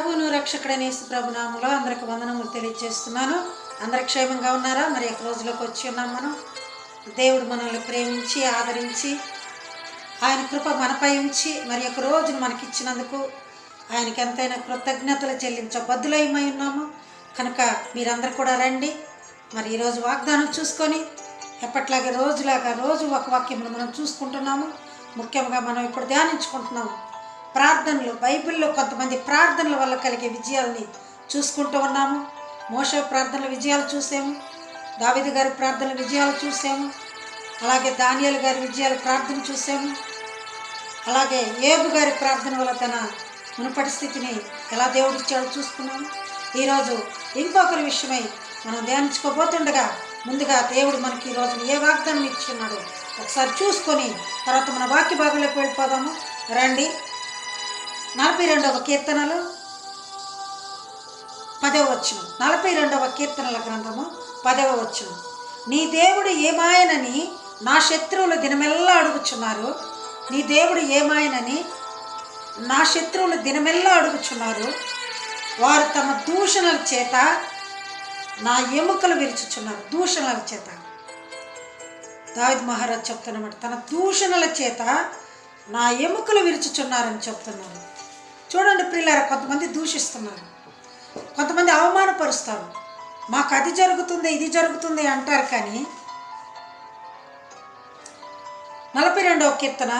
ప్రభువును రక్షకుడైన యేసు ప్రభు నామములో అందరికి వందనములు తెలియజేస్తున్నాను. అందరు క్షేమంగా ఉన్నారా? మరి ఒక రోజులోకి వచ్చి ఉన్నాం. మనం దేవుడు మనల్ని ప్రేమించి ఆదరించి ఆయన కృప మనపై ఉంచి మరి ఒక రోజును మనకిచ్చినందుకు ఆయనకి ఎంతైనా కృతజ్ఞతలు చెల్లించబద్దులమై ఉన్నాము. కనుక మీరందరూ కూడా రండి. మరి ఈరోజు వాగ్దానం చూసుకొని ఎప్పట్లాగే రోజు ఒక వాక్యమును మనం చూసుకుంటున్నాము. ముఖ్యంగా మనం ఇప్పుడు ధ్యానించుకుంటున్నాము ప్రార్థనలు. బైబిల్లో కొంతమంది ప్రార్థనల వల్ల కలిగే విజయాలని చూసుకుంటూ ఉన్నాము. మోషే ప్రార్థనల విజయాలు చూసాము, దావీదు గారి ప్రార్థనల విజయాలు చూసాము, అలాగే దానియేలు గారి విజయాల ప్రార్థన చూసాము, అలాగే యోబు గారి ప్రార్థన వల్ల తన మునుపటి స్థితిని ఎలా దేవుడిచ్చాడో చూసుకున్నాము. ఈరోజు ఇంకొకరి విషయమై మనం ధ్యానించుకోబోతుండగా ముందుగా దేవుడు మనకి ఈరోజు ఏ వాగ్దానం ఇచ్చున్నాడో ఒకసారి చూసుకొని తర్వాత మన వాక్య భాగంలోకి వెళ్ళిపోదాము. రండి. 42వ కీర్తనలు 10వ వచనం. 42వ కీర్తనల గ్రంథము 10వ వచనం. నీ దేవుడు ఏమాయనని నా శత్రువులు దినమెల్లా అడుగుచున్నారు. నీ దేవుడు ఏమాయనని నా శత్రువులు దినమెల్లా అడుగుచున్నారు. వారు తమ దూషణల చేత నా ఎముకలు విరుచుచున్నారు. దూషణల చేత దావీదు మహారాజు చెప్తున్నమాట. తన దూషణల చేత నా ఎముకలు విరుచుచున్నారని చెప్తున్నారు. చూడండి ప్రియులారా, కొంతమంది దూషిస్తున్నారు, కొంతమంది అవమానపరుస్తారు. మాకు అది జరుగుతుంది ఇది జరుగుతుంది అంటారు. కానీ 42వ కీర్తన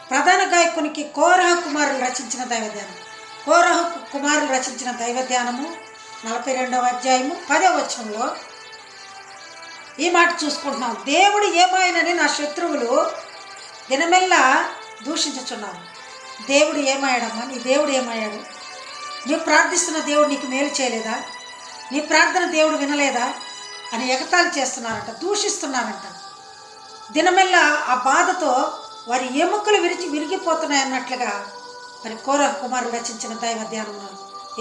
ప్రధాన గాయకునికి కోరహ కుమారులు రచించిన దైవధ్యానం. కోరహ కుమారులు రచించిన దైవధ్యానము 42వ అధ్యాయము 10వ వచనంలో ఈ మాట చూసుకుంటున్నాం. దేవుడు ఏమాయనని నా శత్రువులు దినమెల్లా దూషించుచున్నారు. దేవుడు ఏమయ్యాడమ్మా? నీ దేవుడు ఏమయ్యాడు? నువ్వు ప్రార్థిస్తున్న దేవుడు నీకు మేలు చేయలేదా? నీ ప్రార్థన దేవుడు వినలేదా అని ఎగతాళి చేస్తున్నారంట, దూషిస్తున్నారంట. దినమెల్లా ఆ బాధతో వారి ఎముకలు విరిగిపోతున్నాయి అన్నట్లుగా మరి కోరహ కుమారులు రచించిన దైవ ధ్యానంలో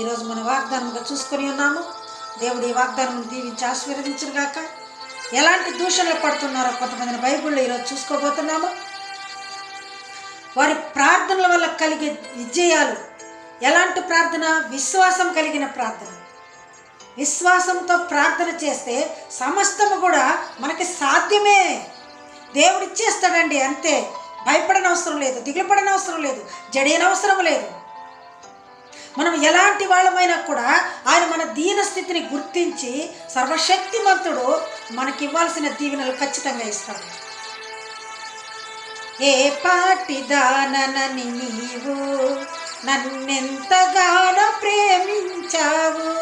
ఈరోజు మన వాగ్దానంగా చూసుకొని ఉన్నాము. దేవుడు ఈ వాగ్దానం దీవించి ఆశీర్వదించుగాక. ఎలాంటి దూషణలు పడుతున్నారో కొంతమందిని బైబిల్లో ఈరోజు చూసుకోబోతున్నాము. వారి ప్రార్థనల వల్ల కలిగే విజయాలు ఎలాంటి ప్రార్థన? విశ్వాసం కలిగిన ప్రార్థన. విశ్వాసంతో ప్రార్థన చేస్తే సమస్తము కూడా మనకి సాధ్యమే. దేవుడు ఇచ్చేస్తాడండి, అంతే. భయపడనవసరం లేదు, దిగులు పడనవసరం లేదు, జడియనవసరం లేదు. మనం ఎలాంటి వాళ్ళమైనా కూడా ఆయన మన దీన స్థితిని గుర్తించి సర్వశక్తిమంతుడు మనకి ఇవ్వాల్సిన దీవెనలు ఖచ్చితంగా ఇస్తాడు. ఏ పాటి దానని నీవు నన్నెంతగానో ప్రేమించావు,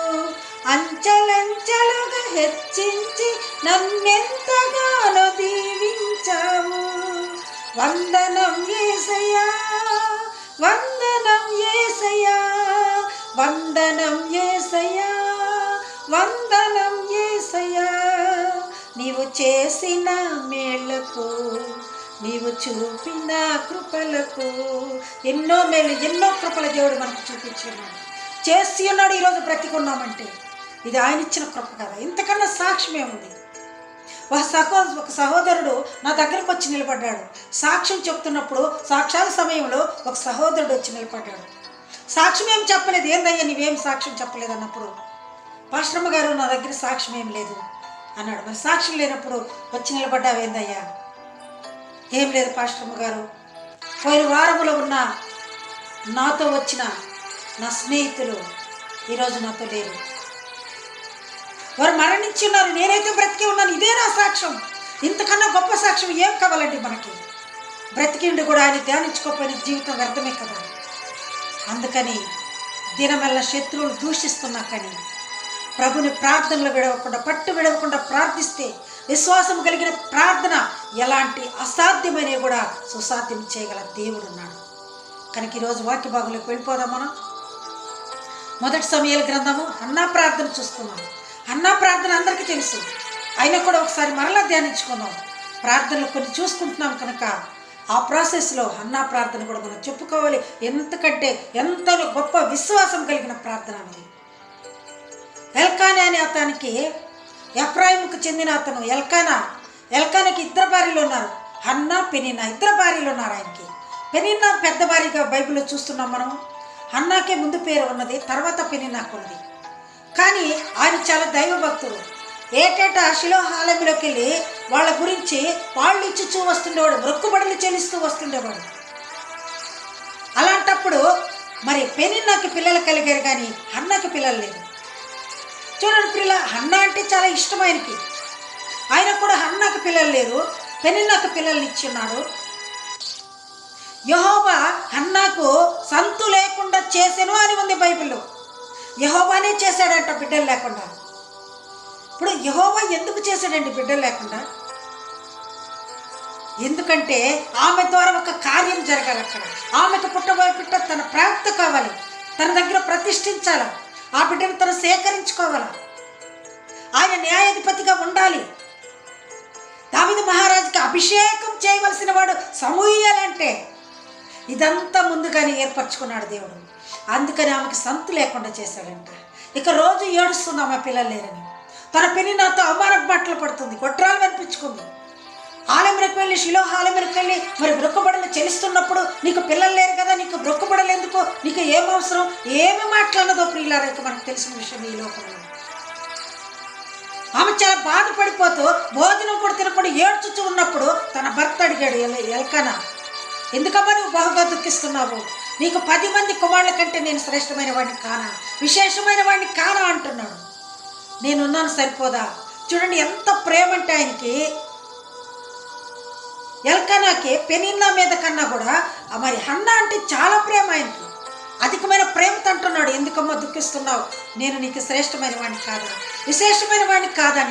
అంచెలంచెలుగా హెచ్చించి నన్నెంతగానో దీవించావు. వందనం యేసయ్యా, వందనం యేసయ్యా, వందనం యేసయ్యా, వందనం యేసయ్యా. నీవు చేసిన మేళ్లకు, నీవు చూపిన కృపలకు, ఎన్నో మేలు ఎన్నో కృపల దేవుడు మనకు చూపించున్నాడు, చేసి ఉన్నాడు. ఈరోజు బ్రతికున్నామంటే ఇది ఆయన ఇచ్చిన కృప కదా. ఇంతకన్నా సాక్ష్యం ఏముంది? ఒక సహోదరుడు నా దగ్గరకు వచ్చి నిలబడ్డాడు. సాక్ష్యం చెప్తున్నప్పుడు సాక్షాల సమయంలో ఒక సహోదరుడు వచ్చి నిలబడ్డాడు. సాక్ష్యం ఏం చెప్పలేదు. ఏందయ్యా నీవేం సాక్ష్యం చెప్పలేదు అన్నప్పుడు, పాస్టమ్మ గారు నా దగ్గర సాక్ష్యం ఏం లేదు అన్నాడు. మరి సాక్ష్యం లేనప్పుడు వచ్చి నిలబడ్డావేందయ్యా? ఏం లేదు పాస్టమ్మ గారు, పోయిన వారములో ఉన్న నాతో వచ్చిన నా స్నేహితులు ఈరోజు నాతో లేరు, వారు మరణించి ఉన్నారు, నేనైతే బ్రతికి ఉన్నాను. ఇదే నా సాక్ష్యం. ఇంతకన్నా గొప్ప సాక్ష్యం ఏం కావాలండి మనకి? బ్రతికిండి కూడా ఆయన ధ్యానించుకోకపోయిన జీవితం వ్యర్థమే కదా. అందుకని దినమెల్ల శత్రువులు దూషిస్తున్నా కానీ ప్రభుని ప్రార్థనలు విడవకుండా, పట్టు విడవకుండా ప్రార్థిస్తే, విశ్వాసం కలిగిన ప్రార్థన ఎలాంటి అసాధ్యమైనవి కూడా సుసాధ్యం చేయగల దేవుడు ఉన్నాడు. కనుక ఈరోజు వాక్య భాగంలోకి వెళ్ళిపోదాం. మనం మొదటి సమూయేలు గ్రంథము హన్నా ప్రార్థన చూస్తున్నాం. హన్నా ప్రార్థన అందరికీ తెలుసు, అయినా కూడా ఒకసారి మరలా ధ్యానించుకున్నాం. ప్రార్థనలు కొన్ని చూసుకుంటున్నాం కనుక ఆ ప్రాసెస్లో హన్నా ప్రార్థన కూడా మనం చెప్పుకోవాలి. ఎంతకంటే ఎంత గొప్ప విశ్వాసం కలిగిన ప్రార్థన అది. ఎల్కానా అనే అతనికి, ఎఫ్రాయిముకు చెందిన అతను ఎల్కానాకి ఇద్దరు భార్యలు ఉన్నారు. హన్నా, పెనిన్నా ఇద్దరు భార్యలు ఉన్నారు ఆయనకి. పెనిన్నా పెద్ద భార్యగా బైబిల్లో చూస్తున్నాం మనం. హన్నాకే ముందు పేరు ఉన్నది, తర్వాత పెనిన్నాకు ఉన్నది. కానీ ఆయన చాలా దైవభక్తుడు. ఏటేటా షిలోహు ఆలయంలోకి వెళ్ళి వాళ్ళ గురించి వాళ్ళు ఇచ్చి వస్తుండేవాడు, మొక్కుబడులు చెల్లిస్తూ వస్తుండేవాడు. అలాంటప్పుడు మరి పెనిన్నాకి పిల్లలు కలిగారు, కానీ హన్నాకి పిల్లలు లేదు. చూడండి పిల్ల, హన్నా అంటే చాలా ఇష్టం ఆయనకి. ఆయన కూడా హన్నాకి పిల్లలు లేరు, పెనిన్నాకి పిల్లల్ని ఇచ్చున్నాడు. యెహోవా హన్నాకు సంతు లేకుండా చేసెను అని ఉంది బైబిల్లో. యెహోవానే చేశాడంట బిడ్డలు లేకుండా. ఇప్పుడు యెహోవా ఎందుకు చేశాడండి బిడ్డలు లేకుండా? ఎందుకంటే ఆమె ద్వారా ఒక కార్యం జరగాలి. అక్కడ ఆమెకు పుట్టబోయే బిడ్డ తన ప్రాప్త కావాలి, తన దగ్గర ప్రతిష్ఠించాలి, ఆ బిడ్డను తను సేకరించుకోవాలి, ఆయన న్యాయాధిపతిగా ఉండాలి. దావీదు మహారాజుకి అభిషేకం చేయవలసిన వాడు సమూయేలంటే ఇదంతా ముందుగానే ఏర్పరచుకున్నాడు దేవుడు. అందుకని ఆమెకి సంతు లేకుండా చేశాడంట. ఇక రోజు ఏడుస్తుంది ఆమె పిల్లలు లేరని. తన పెనిన్నాతో అవమాన మాటలు పడుతుంది, గొడ్రాలు కనిపించుకుంది. ఆలయంలోకి వెళ్ళి, షిలోహు ఆలయంలోకి వెళ్ళి మరి మొక్కుబడులు చెల్లిస్తున్నప్పుడు నీకు పిల్లలు లేరు కదా, నీకు మొక్కుబడులు ఎందుకు, నీకు ఏం అవసరం, ఏమి మాట్లాడదో ప్రియులారా, ఇక మనకు తెలిసిన విషయం ఈ లోకంలో. ఆమె చాలా బాధపడిపోతూ భోజనం కూడా తినకుండా ఏడ్చుచూ ఉన్నప్పుడు తన భర్త అడిగాడు, ఎల్కానా, ఎందుకమ్మా నువ్వు బహుగా దుఃఖిస్తున్నావు? నీకు 10 మంది కుమారుల కంటే నేను శ్రేష్టమైన వాడిని కానా, విశేషమైన వాడిని కానా అంటున్నాడు. నేనున్నాను సరిపోదా? చూడండి ఎంత ప్రేమ అంటే ఆయనకి. ఎల్కానాకి పెనిన్నా మీద కన్నా కూడా మరి హన్నా అంటే చాలా ప్రేమ ఆయనకి, అధికమైన ప్రేమతో అంటున్నాడు, ఎందుకమ్మా దుఃఖిస్తున్నావు? నేను నీకు శ్రేష్టమైన వాడిని కాదా, విశేషమైన వాడిని కాదా?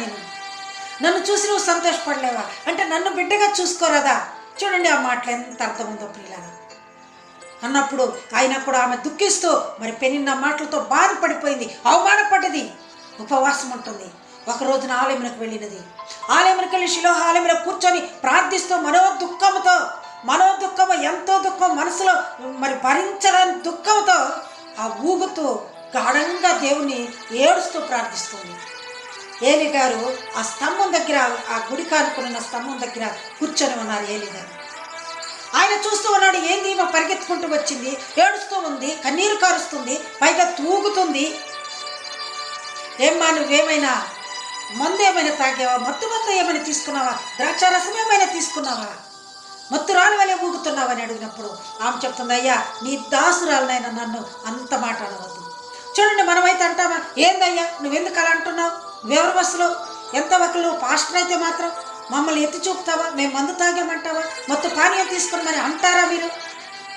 నన్ను చూసి నువ్వు సంతోషపడలేవా అంటే నన్ను బిడ్డగా చూసుకోరాదా? చూడండి ఆ మాటలు ఎంత అర్థం ఉందో ప్రియులారా. అన్నప్పుడు ఆయన కూడా ఆమె దుఃఖిస్తూ మరి పెనిన్నా మాటలతో బాధపడిపోయింది, అవమానపడ్డది, ఉపవాసం ఉంటుంది. ఒక రోజున ఆలయంలోకి వెళ్ళినది. ఆలయంలోకి వెళ్ళి షిలోహు ఆలయంలో కూర్చొని ప్రార్థిస్తూ మనోదుఖము, ఎంతో దుఃఖం మనసులో మరి భరించలేని దుఃఖంతో ఆ ఊగుతూ గాఢంగా దేవుని ఏడుస్తూ ప్రార్థిస్తుంది. ఏలి గారు ఆ స్తంభం దగ్గర, ఆ గుడి కానుకున్న స్తంభం దగ్గర కూర్చొని ఉన్నారు ఏలి గారు. ఆయన చూస్తూ ఉన్నాడు, ఏంది ఈమె పరిగెత్తుకుంటూ వచ్చింది, ఏడుస్తూ ఉంది, కన్నీరు కారుస్తుంది, పైగా తూగుతుంది. ఏమ్మా నువ్వేమైనా మందు ఏమైనా తాగావా, మత్తు ఏమైనా తీసుకున్నావా, ద్రాక్షారసం ఏమైనా తీసుకున్నావా, మత్తురాలు వలె ఊగుతున్నావని అడిగినప్పుడు ఆమె చెప్తుంది, అయ్యా నీ దాసురాలనైనా నన్ను అంత మాట అనవద్దు. చూడండి మనమైతే అంటామా, ఏందయ్యా నువ్వెందుకు అలా అంటున్నావు, ఎవరి బస్సులో ఎంత ఒకళ్ళు పాస్టర్ అయితే మాత్రం మమ్మల్ని ఎత్తి చూపుతావా, మేము మందు తాగామంటావా, మత్తు పానీయం తీసుకున్నామని అంటారా మీరు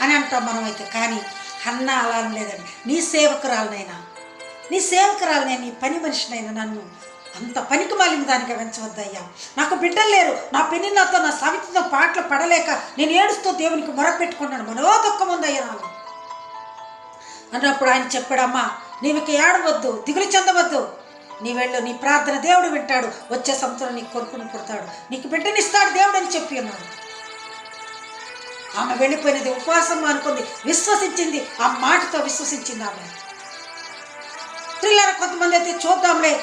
అని అంటాం మనమైతే. కానీ హన్నా అలా లేదండి. నీ సేవకురాలనైనా నీ పని మనిషినైనా నన్ను అంత పనికి మాలిన దానికి వెంచవద్దయ్యా. నాకు బిడ్డలు లేరు, నా పెనిన్నాతో నా సవితితో పాటలు పడలేక నేను ఏడుస్తూ దేవునికి మొరపెట్టుకున్నాను, మనోదుఖం ఉందయ్యా నాకు అన్నప్పుడు ఆయన చెప్పాడమ్మా, నీవికి ఏడవద్దు, దిగులు చెందవద్దు, నీ వెళ్ళు, నీ ప్రార్థన దేవుడు వింటాడు, వచ్చే సంవత్సరం నీకు కొడుకుని పుడతాడు, నీకు బిడ్డనిస్తాడు దేవుడు అని చెప్పి ఉన్నాడు. ఆమె వెళ్ళిపోయినది, ఉపవాసం అనుకుంది, విశ్వసించింది, ఆ మాటతో విశ్వసించింది ఆమె. పిల్లల కొంతమంది అయితే చూద్దాంలే,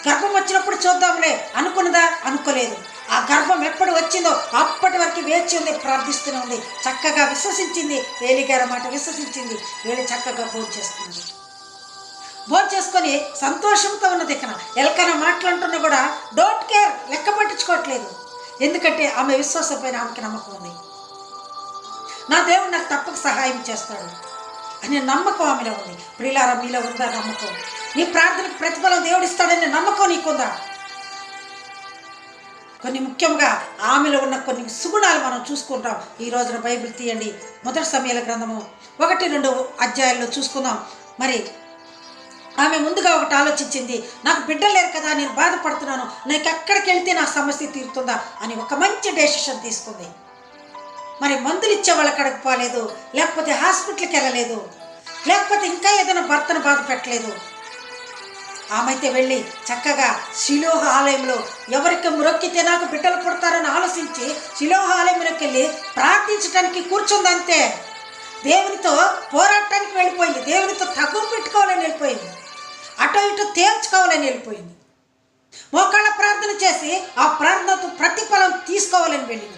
గర్భం వచ్చినప్పుడు చూద్దాంలే అనుకున్నదా, అనుకోలేదు. ఆ గర్భం ఎప్పుడు వచ్చిందో అప్పటి వరకు వేచి ఉంది, ప్రార్థిస్తూనే ఉంది, చక్కగా విశ్వసించింది. ఏలిగారి మాట విశ్వసించింది, వేలి చక్కగా భోంచేసుకొని సంతోషంతో ఉన్నది. ఇక్కడ ఎల్కానా మాట్లాడుతున్నా కూడా డోంట్ కేర్, లెక్క పట్టించుకోవట్లేదు. ఎందుకంటే ఆమె విశ్వాసం పైన ఆమెకి నమ్మకం ఉంది. నా దేవుడు నాకు తప్పక సహాయం చేస్తాడు అనే నమ్మకం ఆమెలో ఉంది. ప్రియులారా, మీలో ఉందా నమ్మకం? నీ ప్రార్థనకు ప్రతిఫలం దేవుడు ఇస్తాడనే నమ్మకం నీకుందా? కొన్ని ముఖ్యంగా ఆమెలో ఉన్న కొన్ని సుగుణాలు మనం చూసుకుంటాం. ఈ రోజున బైబిల్ తీయండి, మొదటి సమూయేలు గ్రంథము 1-2 అధ్యాయాల్లో చూసుకుందాం. మరి ఆమె ముందుగా ఒకటి ఆలోచించింది, నాకు బిడ్డలు లేరు కదా, నేను బాధపడుతున్నాను, నాకు ఎక్కడికి వెళ్తే నా సమస్య తీరుతుందా అని ఒక మంచి డెసిషన్ తీసుకుంది. మరి మందులు ఇచ్చే వాళ్ళ కడకు పోలేదు, లేకపోతే హాస్పిటల్కి వెళ్ళలేదు, లేకపోతే ఇంకా ఏదైనా భర్తను బాధ పెట్టలేదు. ఆమె అయితే వెళ్ళి చక్కగా షిలోహు ఆలయంలో ఎవరికి మొక్కితే నాకు బిడ్డలు పుడతారని ఆలోచించి షిలోహు ఆలయంలోకి వెళ్ళి ప్రార్థించడానికి కూర్చుందంతే. దేవునితో పోరాటానికి వెళ్ళిపోయింది, దేవునితో తగ్గు పెట్టుకోవాలని వెళ్ళిపోయింది, అటు ఇటు తేల్చుకోవాలని వెళ్ళిపోయింది. మోకాళ్ళ ప్రార్థన చేసి ఆ ప్రార్థనతో ప్రతిఫలం తీసుకోవాలని వెళ్ళింది.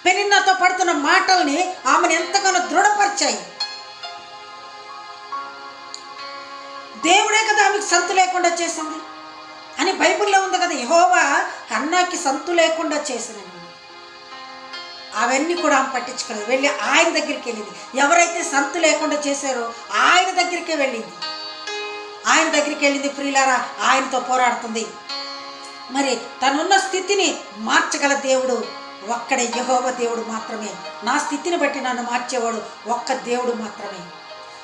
పెనిన్నాతో పడుతున్న మాటల్ని ఆమెను ఎంతగానో దృఢపరిచాయి. దేవుడే కదా ఆమెకు సంతు లేకుండా చేసింది అని బైబిల్లో ఉంది కదా. యెహోవా హన్నాకి సంతు లేకుండా చేసినని అవన్నీ కూడా ఆమె పట్టించుకోలేదు. వెళ్ళి ఆయన దగ్గరికి వెళ్ళింది. ఎవరైతే సంతు లేకుండా చేశారో ఆయన దగ్గరికే వెళ్ళింది. ఆయన దగ్గరికి వెళ్ళింది ప్రియులారా, ఆయనతో పోరాడుతుంది. మరి తనున్న స్థితిని మార్చగల దేవుడు ఒక్కడే, యెహోవా దేవుడు మాత్రమే. నా స్థితిని బట్టి నన్ను మార్చేవాడు ఒక్క దేవుడు మాత్రమే.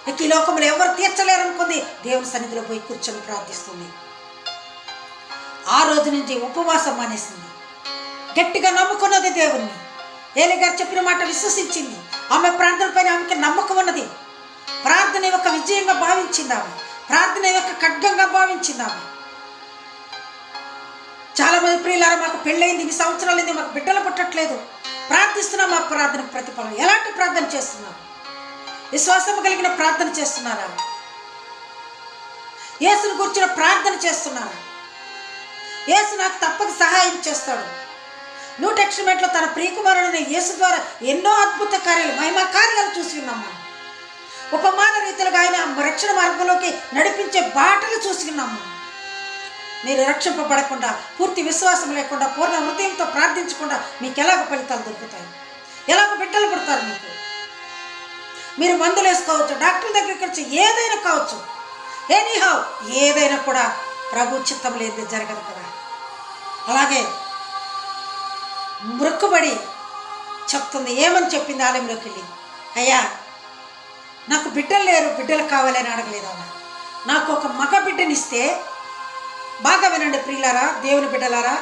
ఇక ఈ లోకంలో ఎవరు తీర్చలేరు అనుకుంది, దేవుని సన్నిధిలో పోయి కూర్చొని ప్రార్థిస్తుంది. ఆ రోజు నుంచి ఉపవాసం మానేసింది. గట్టిగా నమ్ముకున్నది దేవుణ్ణి. ఏలీ గారు చెప్పిన మాట విశ్వసించింది. ఆమె ప్రార్థన పైన ఆమెకి నమ్మకం ఉన్నది. ప్రార్థన ఒక విజయంగా భావించింది ఆమె. ప్రార్థన ఒక ఖడ్గంగా భావించింది ఆమె. చాలా మంది ప్రియులారా, మాకు పెళ్ళయింది, 2 సంవత్సరాలైంది, మాకు బిడ్డలు పుట్టట్లేదు, ప్రార్థిస్తున్నాం. మా ప్రార్థనకు ప్రతిఫలం. ఎలాంటి ప్రార్థన చేస్తున్నారు? విశ్వాసం కలిగిన ప్రార్థన చేస్తున్నారా? యేసును కూర్చున్న ప్రార్థన చేస్తున్నారా? యేసు నాకు తప్పక సహాయం చేస్తాడు. న్యూ టెస్టమెంట్లో తన ప్రియకుమారుడైన యేసు ద్వారా ఎన్నో అద్భుత కార్యాలు, మహిమా కార్యాలు చూసి ఉన్నాం మనం. ఉపమాన రీతిలుగా ఆయన రక్షణ మార్గంలోకి నడిపించే బాటలు చూసి ఉన్నాం మనం. మీరు రక్షింపబడకుండా, పూర్తి విశ్వాసం లేకుండా, పూర్ణ హృదయంతో ప్రార్థించకుండా మీకు ఎలాగ ఫలితాలు దొరుకుతాయి? ఎలాగ బిడ్డలు పుడతారు మీకు? మీరు మందులు వేసుకోవచ్చు, డాక్టర్ దగ్గరికి వచ్చి ఏదైనా కావచ్చు, ఎనీహౌ ఏదైనా కూడా ప్రభు చిత్తం లేదు జరగదు కదా. అలాగే మృక్కుబడి చెప్తుంది. ఏమని చెప్పింది? ఆలయంలోకి వెళ్ళి, అయ్యా నాకు బిడ్డలు లేరు, బిడ్డలు కావాలని అడగలేదు ఆమె. నాకు ఒక మగ బిడ్డనిస్తే, బాగా వినండి ప్రియులారా, దేవుని బిడ్డలారా,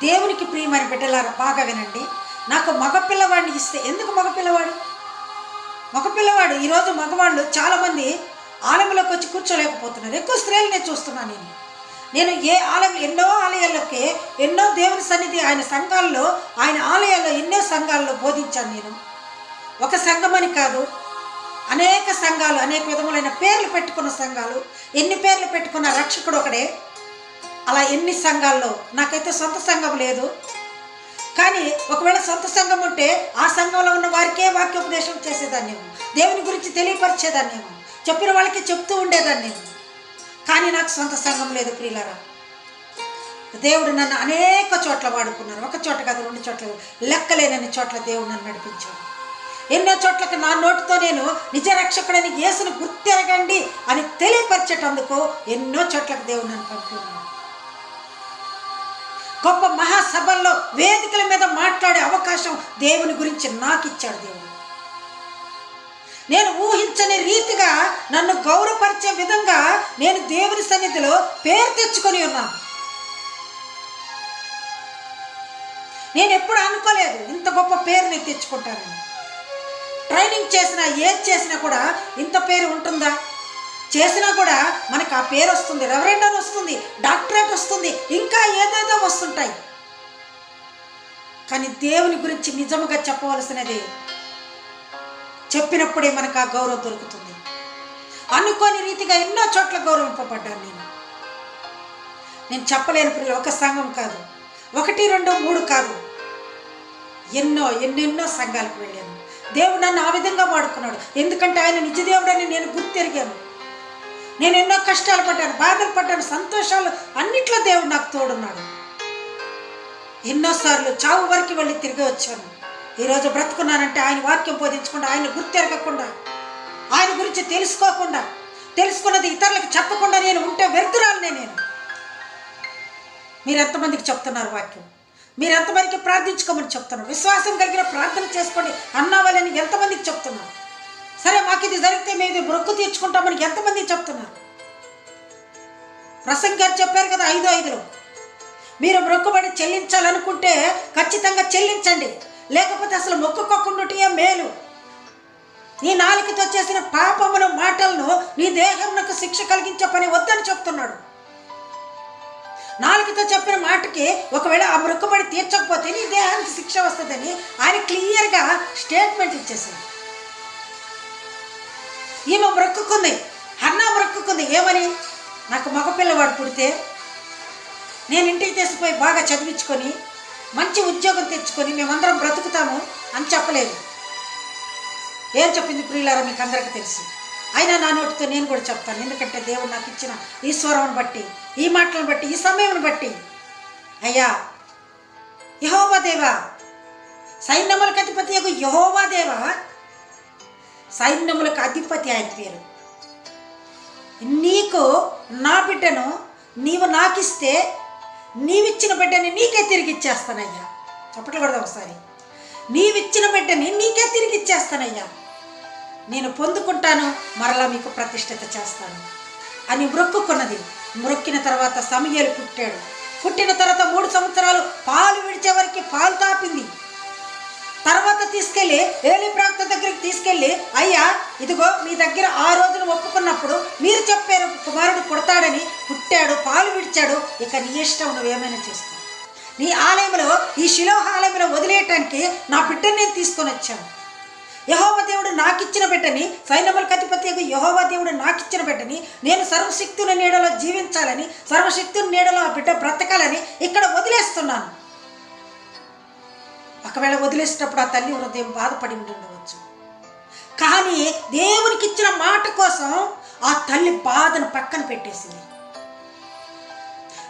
దేవునికి ప్రియమైన బిడ్డలారా, బాగా వినండి. నాకు మగపిల్లవాడిని ఇస్తే. ఎందుకు మగపిల్లవాడు? మగపిల్లవాడు. ఈరోజు మగవాళ్ళు చాలామంది ఆలయంలోకి వచ్చి కూర్చోలేకపోతున్నారు. ఎక్కువ స్త్రీలనే చూస్తున్నాను నేను ఎన్నో ఆలయాల్లోకి, ఎన్నో దేవుని సన్నిధి, ఆయన సంఘాల్లో, ఆయన ఆలయాల్లో, ఎన్నో సంఘాల్లో బోధించాను నేను. ఒక సంఘమని కాదు, అనేక సంఘాలు, అనేక విధములైన పేర్లు పెట్టుకున్న సంఘాలు. ఎన్ని పేర్లు పెట్టుకున్న రక్షకుడు ఒకడే. అలా ఎన్ని సంఘాల్లో, నాకైతే సొంత సంఘం లేదు. కానీ ఒకవేళ సొంత సంఘం ఉంటే ఆ సంఘంలో ఉన్న వారికే వాక్యోపదేశం చేసేదాన్నేమో, దేవుని గురించి తెలియపరిచేదాన్నేమో, చెప్పిన వాళ్ళకి చెప్తూ ఉండేదాన్నేమో. కానీ నాకు సొంత సంఘం లేదు ప్రియులారా. దేవుడు నన్ను అనేక చోట్ల వాడుకున్నారు. ఒక చోట కాదు, 2 చోట్ల, లెక్కలేనన్ని చోట్ల దేవుడు నన్ను నడిపించాడు. ఎన్నో చోట్లకి నా నోటితో నేను నిజ రక్షకుడని, యేసును గుర్తెరగండి అని తెలియపరిచేటందుకు ఎన్నో చోట్లకు దేవుడు నన్ను పంపుతున్నాడు. గొప్ప మహాసభల్లో, వేదికల మీద మాట్లాడే అవకాశం దేవుని గురించి నాకు ఇచ్చాడు దేవుడు. నేను ఊహించని రీతిగా నన్ను గౌరవపరిచే విధంగా నేను దేవుని సన్నిధిలో పేరు తెచ్చుకొని ఉన్నాను. నేను ఎప్పుడు అనుకోలేదు ఇంత గొప్ప పేరు నేను తెచ్చుకుంటానని. ట్రైనింగ్ చేసినా, ఏది చేసినా కూడా ఇంత పేరు ఉంటుందా? చేసినా కూడా మనకు ఆ పేరు వస్తుంది, రెవరెండ్ అని వస్తుంది, డాక్టరేట్ వస్తుంది, ఇంకా ఏదేదో వస్తుంటాయి. కానీ దేవుని గురించి నిజముగా చెప్పవలసినది చెప్పినప్పుడే మనకు ఆ గౌరవం దొరుకుతుంది. అనుకోని రీతిగా ఎన్నో చోట్ల గౌరవింపబడ్డాను నేను చెప్పలేని పిల్లలు. ఒక సంఘం కాదు, 1, 2, 3 కాదు, ఎన్నెన్నో సంఘాలకు వెళ్ళాను. దేవుడు నన్ను ఆ విధంగా వాడుకున్నాడు. ఎందుకంటే ఆయన నిజ దేవుడని నేను గుర్తెరిగాను. నేను ఎన్నో కష్టాలు పడ్డాను, బాధలు పడ్డాను, సంతోషాలు, అన్నిట్లో దేవుడు నాకు తోడున్నాడు. ఎన్నోసార్లు చావు వరకు వెళ్ళి తిరిగి వచ్చాను. ఈరోజు బ్రతుకున్నానంటే ఆయన వాక్యం బోధించకుండా, ఆయన గుర్తెరగకుండా, ఆయన గురించి తెలుసుకోకుండా, తెలుసుకున్నది ఇతరులకు చెప్పకుండా నేను ఉంటే వ్యర్థురాలనే నేను. మీరు ఎంతమందికి చెప్తున్నారు వాక్యం? మీరు ఎంతమందికి ప్రార్థించుకోమని చెప్తున్నారు? విశ్వాసం కలిగిన ప్రార్థన చేసుకోండి అన్నవాళ్ళని ఎంతమందికి చెప్తున్నారు? సరే మాకు ఇది జరిగితే మేము మొక్కు తీర్చుకుంటామని ఎంతమందికి చెప్తున్నారు? ప్రసంగి గారు చెప్పారు కదా 5:5లో, మీరు మొక్కుబడి చెల్లించాలనుకుంటే ఖచ్చితంగా చెల్లించండి, లేకపోతే అసలు మొక్కుకోకుండా మేలు. నీ నాలుకతో చేసిన పాపమును, మాటలను నీ దేహమునకు శిక్ష కలిగించే పని వద్దని చెప్తున్నాడు. నాలుకతో చెప్పిన మాటకి ఒకవేళ ఆ మొక్కుబడి తీర్చకపోతే నీ దేహానికి శిక్ష వస్తుందని ఆయన క్లియర్గా స్టేట్మెంట్ ఇచ్చేసింది. ఈమె మొక్కుకుంది, హన్నా మొక్కుకుంది. ఏమని? నాకు మగపిల్లవాడు పుడితే నేను ఇంటికి తీసిపోయి బాగా చదివించుకొని మంచి ఉద్యోగం తెచ్చుకొని మేమందరం బ్రతుకుతాము అని చెప్పలేదు. ఏం చెప్పింది ప్రియులారా? మీకు అందరికీ తెలుసు. అయినా నా నోటితో నేను కూడా చెప్తాను. ఎందుకంటే దేవుడు నాకు ఇచ్చిన ఈ స్వరం బట్టి, ఈ మాటలను బట్టి, ఈ సమయం బట్టి, అయ్యా యెహోవా దేవా, సైన్యములకు అధిపతి యెహోవా దేవా, సైన్యములకు అధిపతి ఆయన పేరు. నీకు నా బిడ్డను నీవు నాకిస్తే నీవిచ్చిన బిడ్డని నీకే తిరిగి ఇచ్చేస్తానయ్యా. చప్పట్లు కూడా ఒకసారి. నీవిచ్చిన బిడ్డని నీకే తిరిగి ఇచ్చేస్తానయ్యా. నేను పొందుకుంటాను, మరలా మీకు ప్రతిష్ఠిత చేస్తాను అని మ్రొక్కుకున్నది. మ్రొక్కిన తర్వాత సమూయేలు పుట్టాడు. పుట్టిన తర్వాత 3 సంవత్సరాలు పాలు విడిచే వరకు పాలు తాపింది. తర్వాత తీసుకెళ్ళి ఏలీ ప్రవక్త దగ్గరికి తీసుకెళ్ళి, అయ్యా ఇదిగో మీ దగ్గర ఆ రోజున ఒప్పుకున్నప్పుడు మీరు చెప్పారు కుమారుడు పుడతాడని, పుట్టాడు, పాలు విడిచాడు, ఇక నీ ఇష్టం, నువ్వేమైనా చేసుకో. నీ ఆలయంలో, ఈ షిలోహ ఆలయంలో వదిలేయటానికి నా బిడ్డని నేను తీసుకొని వచ్చాను. యెహోవా దేవుడు నాకిచ్చిన బిడ్డని, సైన్యములకు అధిపతి యెహోవా దేవుడు నాకిచ్చిన బిడ్డని నేను సర్వశక్తుని నీడలో జీవించాలని, సర్వశక్తుని నీడలో ఆ బిడ్డ బ్రతకాలని ఇక్కడ వదిలేస్తున్నాను. ఒకవేళ వదిలేసేటప్పుడు ఆ తల్లి హృదయం బాధపడి ఉండవచ్చు. కానీ దేవునికి ఇచ్చిన మాట కోసం ఆ తల్లి బాధను పక్కన పెట్టేసింది.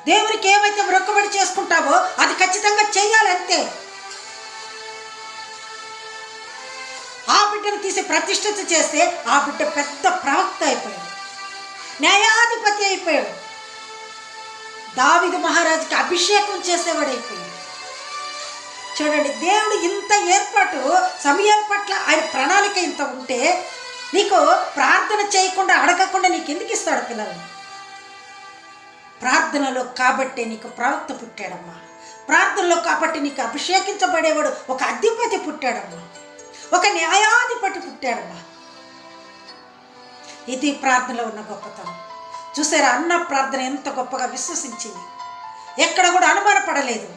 దేవునికి ఏమైతే మొక్కుబడి చేసుకుంటావో అది ఖచ్చితంగా చేయాలంతే. ఆ బిడ్డను తీసి ప్రతిష్ఠిత చేస్తే ఆ బిడ్డ పెద్ద ప్రవక్త అయిపోయాడు, న్యాయాధిపతి అయిపోయాడు, దావీదు మహారాజుకి అభిషేకం చేసేవాడైపోయాడు. చూడండి, దేవుడు ఇంత ఏర్పాటు సమయాల పట్ల ఆయన ప్రణాళిక ఇంత ఉంటే నీకు ప్రార్థన చేయకుండా, అడగకుండా నీకు ఎందుకు ఇస్తాడు పిల్లల్ని? ప్రార్థనలో కాబట్టే నీకు ప్రవక్త పుట్టాడమ్మా. ప్రార్థనలో కాబట్టి నీకు అభిషేకించబడేవాడు ఒక అధిపతి పుట్టాడమ్మా, ఒక న్యాయాధిపతి పుట్టాడమ్మా. ఇది ప్రార్థనలో ఉన్న గొప్పతనం. చూసారా, అన్న ప్రార్థన ఎంత గొప్పగా విశ్వసించింది. ఎక్కడ కూడా అనుమానపడలేదు.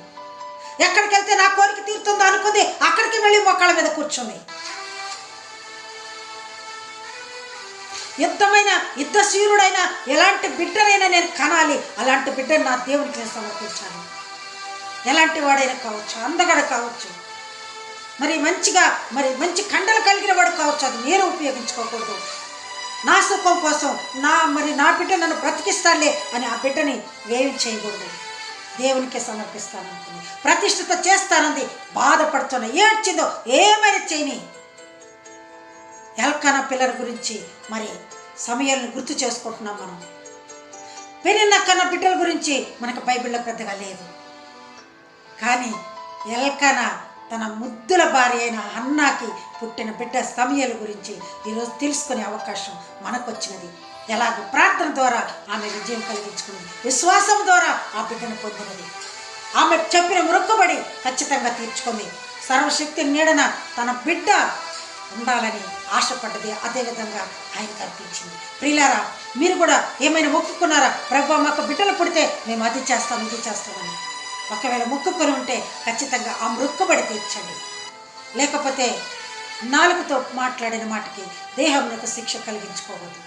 ఎక్కడికి వెళ్తే నా కోరిక తీరుతుందో అనుకుంది, అక్కడికి వెళ్ళి మొక్కల మీద కూర్చుంది. యుద్ధశీరుడైనా ఎలాంటి బిడ్డనైనా నేను కనాలి, అలాంటి బిడ్డను నా దేవునికి నేను సమర్పించాలి. ఎలాంటి వాడైనా కావచ్చు, అందగాడు కావచ్చు, మంచి కండలు కలిగిన వాడు కావచ్చు, అది నేను ఉపయోగించుకోకూడదు. నా సుఖం కోసం నా బిడ్డ నన్ను బ్రతికిస్తాలే అని ఆ బిడ్డని వ్యయం చేయకూడదు. దేవునికే సమర్పిస్తాననుకుంది, ప్రతిష్ఠిత చేస్తానంది. బాధపడుతున్న, ఏడ్చిందో, ఏమైనా చేయని. ఎల్కానా పిల్లల గురించి సమయాలను గుర్తు చేసుకుంటున్నాం మనం. పెరిగిన కన్న బిడ్డల గురించి మనకు బైబిల్లో పెద్దగా లేదు. కానీ ఎల్కానా తన ముద్దుల భార్య అయిన హన్నాకి పుట్టిన బిడ్డ సమూయేలు గురించి ఈరోజు తెలుసుకునే అవకాశం మనకు వచ్చినది. ఎలాగో ప్రార్థన ద్వారా ఆమె విజయం కలిగించుకున్నది, విశ్వాసం ద్వారా ఆ బిడ్డను పొందినది. ఆమె చెప్పిన మొక్కుబడి ఖచ్చితంగా తీర్చుకుంది. సర్వశక్తి నీడన తన బిడ్డ ఉండాలని ఆశపడ్డది. అదేవిధంగా ఆయనకు అర్పించింది. ప్రియులారా, మీరు కూడా ఏమైనా మొక్కుకున్నారా? ప్రభువా, మాకు బిడ్డలు పుడితే మేము అది చేస్తాం, ఇది చేస్తామని. ఒకవేళ మొక్కుకొని ఉంటే ఖచ్చితంగా ఆ మొక్కుబడి తీర్చండి. లేకపోతే నాలుగుతో మాట్లాడిన మాటకి దేహంలో శిక్ష కలిగించుకోవద్దు.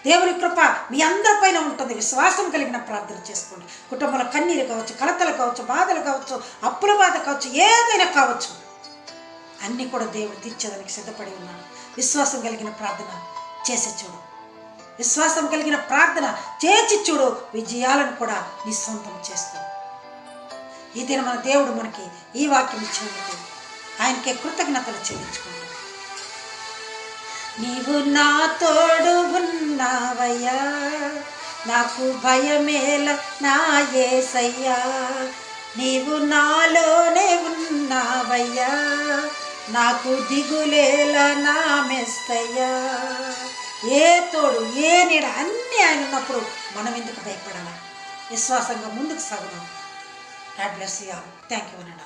దేవుని కృప మీ అందరిపైన ఉంటుంది. విశ్వాసం కలిగిన ప్రార్థన చేసుకోండి. కుటుంబంలో కన్నీరు కావచ్చు, కలతలు కావచ్చు, బాధలు కావచ్చు, అప్పుల బాధ కావచ్చు, ఏదైనా కావచ్చు, అన్నీ కూడా దేవుడు తీర్చేదానికి సిద్ధపడి ఉన్నాడు. విశ్వాసం కలిగిన ప్రార్థన చేసి చూడు. విశ్వాసం కలిగిన ప్రార్థన చేసి చూడు. విజయాలను కూడా నీ సొంతం చేస్తావు. ఈ దిన మన దేవుడు మనకి ఈ వాక్యం ఇచ్చినందుకు ఆయనకే కృతజ్ఞతలు చెల్లించుకుంటాం. నీవు నా తోడు ఉన్నావయ్యా, నాకు భయమేల నా యేసయ్యా. నీవు నాలోనే ఉన్నావయ్యా, నాకు దిగులేల నా మెస్తయ్యా. ఏ తోడు, ఏ నీడ, అన్నీ ఆయన ఉన్నప్పుడు మనం ఎందుకు భయపడాలి? విశ్వాసంగా ముందుకు సాగుదాం. God bless you all. Thank you, Ananda.